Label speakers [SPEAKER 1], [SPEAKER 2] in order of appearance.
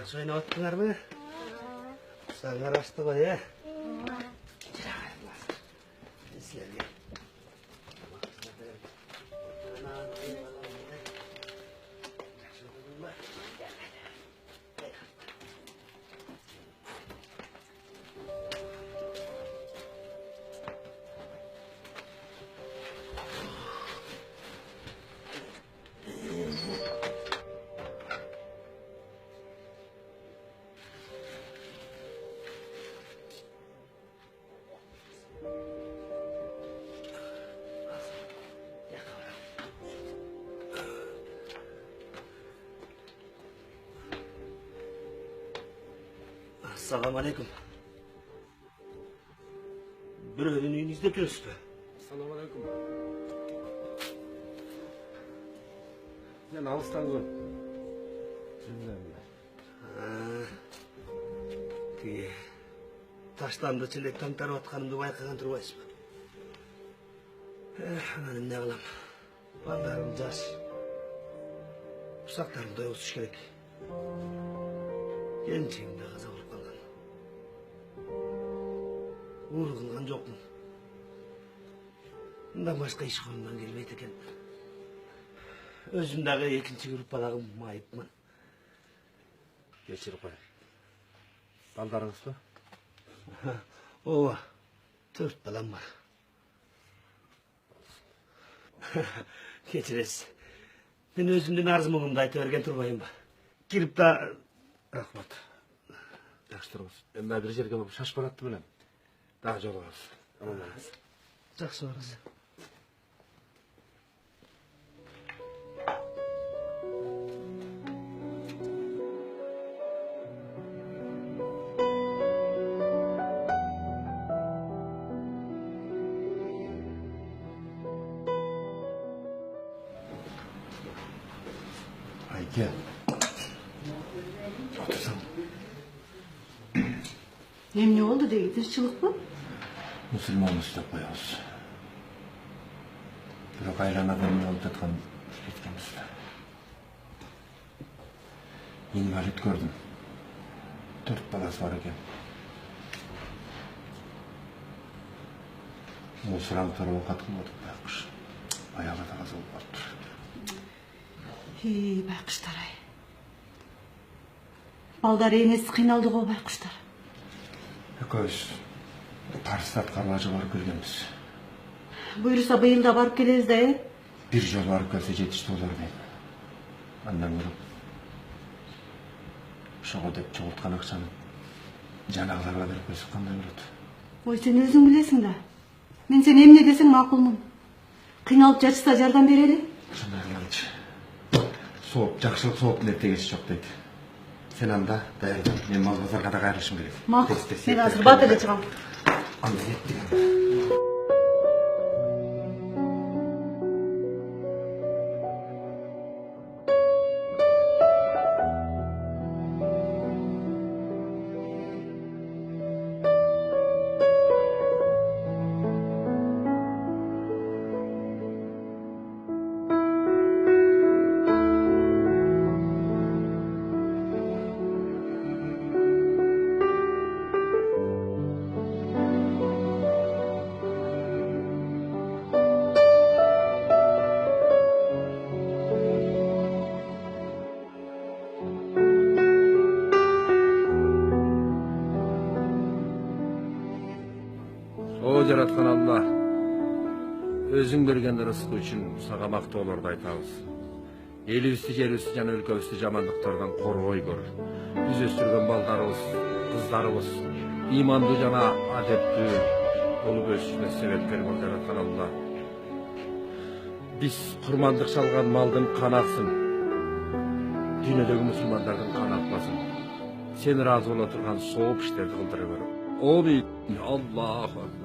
[SPEAKER 1] Жақсы ойнап аттыңар ма? Саңар ашты ғой, е? Сілерге. Assalamualaikum. Біреудің үйін іздеп жүрсіз бе?
[SPEAKER 2] Assalamualaikum. Мен алыстан көрдім.
[SPEAKER 1] Тіге, таштанды челек таңтарып атқанымды байқаған тұрбайсыз ба? Ананы не қылам? Балдарым жас. Ұсақтарым да өсіш керек. Келіншегімді қаза болып қалған. Уыр қылған жоқпын. Мұндан басқа еш қолымнан келмейді екен. Өзімдағы екінші группадағы майыпмын.
[SPEAKER 2] Кешір қой. Балдарыңыз ба?
[SPEAKER 1] Ова, 4 балам бар. Кешіресіз. Мен өзімден арыз мұңымды айта берген тұрмайым ба? Келіп та...
[SPEAKER 2] Рахмат. Жақсы тұрыңыз. Мен бір жерге болып шаш баратты білем. Дағы жолығыз. Аман болыңыз.
[SPEAKER 1] Жақсы барыңыз.
[SPEAKER 2] Айке. Отырсам.
[SPEAKER 3] Emne oldu dedi, tırçılık mı?
[SPEAKER 2] Müslüman istep koyarız. Biroq aylanadan olib жатқан etkimizdi. Invalid gördüm. 4 balası var ekan. Musuramtara ovqat qilib o'tib bayqush. Oyog'ida qaza bo'lib qolibdi.
[SPEAKER 3] Bayquşlar ay. Balдар enesi қиналды ғой байқұштар.
[SPEAKER 2] Ekөөбүз парызды аткарып барып келгенбиз.
[SPEAKER 3] Бұйырса быйыл да барып келебиз да, е?
[SPEAKER 2] Bir жол барып келсе жетиштүү болор дейм. Андан көрүп ошого деп чогулткан акчаны жанагыларга берип койсок кандай болот?
[SPEAKER 3] Ой, сен өзүң билесиң да. Мен сен эмне десең макулмун. Кыйналып жатышса жардам берели.
[SPEAKER 2] Жанагыларчы. Сооп, жакшылык сооптун эртегеси жок дейт. Sen anda dayandım. Men mal bozarga da kayrilishim gerek.
[SPEAKER 3] Макул. Мен азыр батырга чыгам.
[SPEAKER 2] Anda yettim. Жараткан Алла, өзүң берген рызкы үчүн сага мактоолорду айтабыз. Элибизди, жерибизди жана өлкөбүздү жамандыктардан коргой көр. Биз өстүргөн балдарыбыз, кыздарыбыз имандуу жана адептүү болуп өсүшүнө себепкер бол жараткан Алла. Биз курмандык чалган малдын каны аксын, дүйнөдөгү мусулмандардын каны акпасын. Сен ыраазы боло турган сооп иштерди кылдыра бер. Амин. Аллаху акбар.